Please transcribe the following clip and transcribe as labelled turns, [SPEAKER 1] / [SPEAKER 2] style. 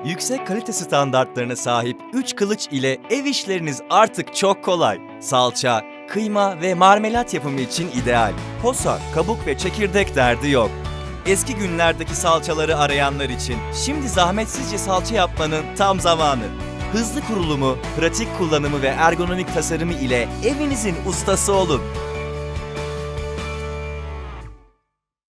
[SPEAKER 1] Yüksek kalite standartlarına sahip 3 kılıç ile ev işleriniz artık çok kolay. Salça, kıyma ve marmelat yapımı için ideal. Posa, kabuk ve çekirdek derdi yok. Eski günlerdeki salçaları arayanlar için şimdi zahmetsizce salça yapmanın tam zamanı. Hızlı kurulumu, pratik kullanımı ve ergonomik tasarımı ile evinizin ustası olun.